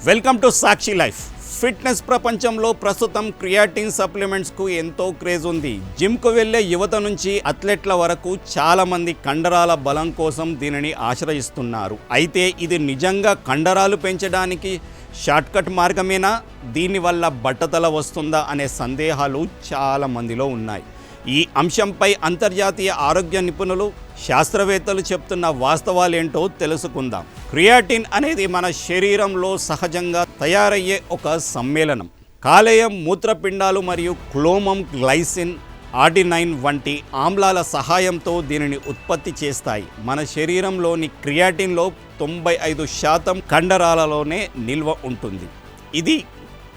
Welcome to Sakshi life. Fitness ప్రపంచంలో ప్రస్తుతం creatine సప్లిమెంట్స్కు ఎంతో క్రేజ్ ఉంది. జిమ్కు వెళ్ళే యువత నుంచి అథ్లెట్ల వరకు చాలామంది కండరాల బలం కోసం దీనిని ఆశ్రయిస్తున్నారు. అయితే ఇది నిజంగా కండరాలు పెంచడానికి షార్ట్కట్ మార్గమేనా? దీనివల్ల బట్టతల వస్తుందా అనే సందేహాలు చాలామందిలో ఉన్నాయి. ఈ అంశంపై అంతర్జాతీయ ఆరోగ్య నిపుణులు, శాస్త్రవేత్తలు చెప్తున్న వాస్తవాలేంటో తెలుసుకుందాం. క్రియాటిన్ అనేది మన శరీరంలో సహజంగా తయారయ్యే ఒక సమ్మేళనం. కాలేయం, మూత్రపిండాలు మరియు క్లోమం, గ్లైసిన్, ఆర్డినైన్ వంటి ఆమ్లాల సహాయంతో దీనిని ఉత్పత్తి చేస్తాయి. మన శరీరంలోని క్రియాటిన్లో 95% కండరాలలోనే నిల్వ ఉంటుంది. ఇది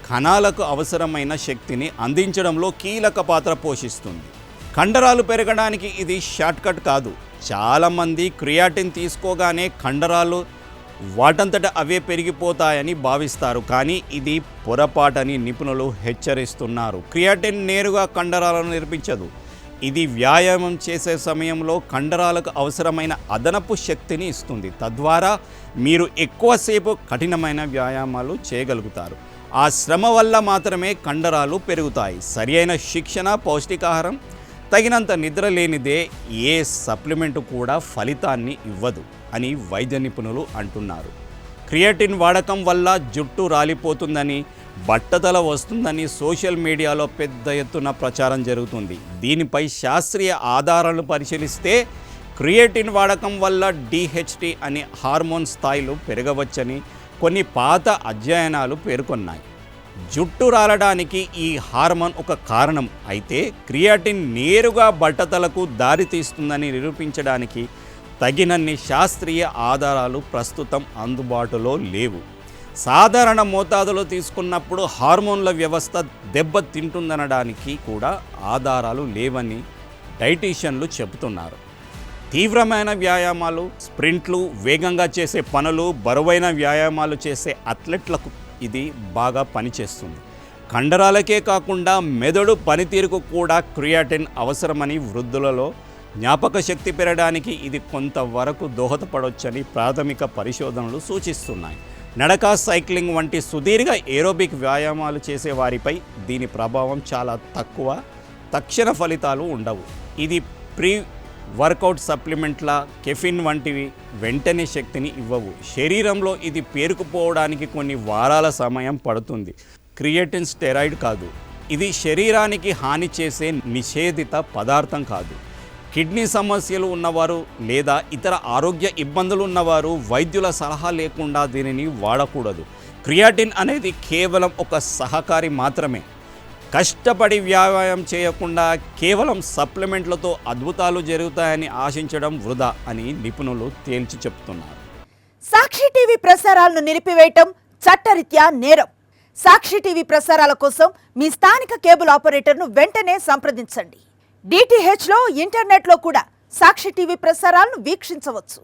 కణాలకు అవసరమైన శక్తిని అందించడంలో కీలక పాత్ర పోషిస్తుంది. కండరాలు పెరగడానికి ఇది షార్ట్కట్ కాదు. చాలామంది క్రియాటిన్ తీసుకోగానే కండరాలు వాటంతట అవే పెరిగిపోతాయని భావిస్తారు, కానీ ఇది పొరపాటని నిపుణులు హెచ్చరిస్తున్నారు. క్రియాటిన్ నేరుగా కండరాలను నిర్మించదు. ఇది వ్యాయామం చేసే సమయంలో కండరాలకు అవసరమైన అదనపు శక్తిని ఇస్తుంది. తద్వారా మీరు ఎక్కువసేపు కఠినమైన వ్యాయామాలు చేయగలుగుతారు. ఆ శ్రమ వల్ల మాత్రమే కండరాలు పెరుగుతాయి. సరియైన శిక్షణ, పౌష్టికాహారం, తగినంత నిద్ర లేనిదే ఏ సప్లిమెంట్ కూడా ఫలితాన్ని ఇవ్వదు అని వైద్య నిపుణులు అంటున్నారు. క్రియాటిన్ వాడకం వల్ల జుట్టు రాలిపోతుందని, బట్టతల వస్తుందని సోషల్ మీడియాలో పెద్ద ఎత్తున ప్రచారం జరుగుతుంది. దీనిపై శాస్త్రీయ ఆధారాలను పరిశీలిస్తే క్రియాటిన్ వాడకం వల్ల DHT అనే హార్మోన్ స్థాయిలు పెరగవచ్చని కొన్ని పాత అధ్యయనాలు పేర్కొన్నాయి. జుట్టు రాలడానికి ఈ హార్మోన్ ఒక కారణం అయితే, క్రియాటిన్ నేరుగా బట్టతలకు దారితీస్తుందని నిరూపించడానికి తగినన్ని శాస్త్రీయ ఆధారాలు ప్రస్తుతం అందుబాటులో లేవు. సాధారణ మోతాదులో తీసుకున్నప్పుడు హార్మోన్ల వ్యవస్థ దెబ్బతింటుందనడానికి కూడా ఆధారాలు లేవని డైటీషియన్లు చెబుతున్నారు. తీవ్రమైన వ్యాయామాలు, స్ప్రింట్లు, వేగంగా చేసే పనులు, బరువైన వ్యాయామాలు చేసే అథ్లెట్లకు ఇది బాగా పనిచేస్తుంది. కండరాలకే కాకుండా మెదడు పనితీరుకు కూడా క్రియాటిన్ అవసరమని, వృద్ధులలో జ్ఞాపక శక్తి పెరగడానికి ఇది కొంతవరకు దోహదపడవచ్చని ప్రాథమిక పరిశోధనలు సూచిస్తున్నాయి. నడక, సైక్లింగ్ వంటి సుదీర్ఘ ఏరోబిక్ వ్యాయామాలు చేసే వారిపై దీని ప్రభావం చాలా తక్కువ. తక్షణ ఫలితాలు ఉండవు. ఇది ప్రీ వర్కౌట్ సప్లిమెంట్ల కెఫిన్ వంటివి వెంటనే శక్తిని ఇవ్వవు. శరీరంలో ఇది పేరుకుపోవడానికి కొన్ని వారాల సమయం పడుతుంది. క్రియాటిన్ స్టెరాయిడ్ కాదు. ఇది శరీరానికి హాని చేసే నిషేధిత పదార్థం కాదు. కిడ్నీ సమస్యలు ఉన్నవారు లేదా ఇతర ఆరోగ్య ఇబ్బందులు ఉన్నవారు వైద్యుల సలహా లేకుండా దీనిని వాడకూడదు. క్రియాటిన్ అనేది కేవలం ఒక సహకారి మాత్రమే. కష్టపడి వ్యాయామం చేయకుండా కేవలం సప్లిమెంట్లతో అద్భుతాలు జరుగుతాయని ఆశించడం వృధా అని నిపుణులు తేల్చి చెప్తున్నారు. సాక్షి టీవీ ప్రసారాలను నిలిపివేయటం చట్టరీత్యా నేరం. సాక్షి టీవీ ప్రసారాల కోసం మీ స్థానిక కేబుల్ ఆపరేటర్ను వెంటనే సంప్రదించండి. DTHలో, ఇంటర్నెట్లో కూడా సాక్షి టీవీ ప్రసారాలను వీక్షించవచ్చు.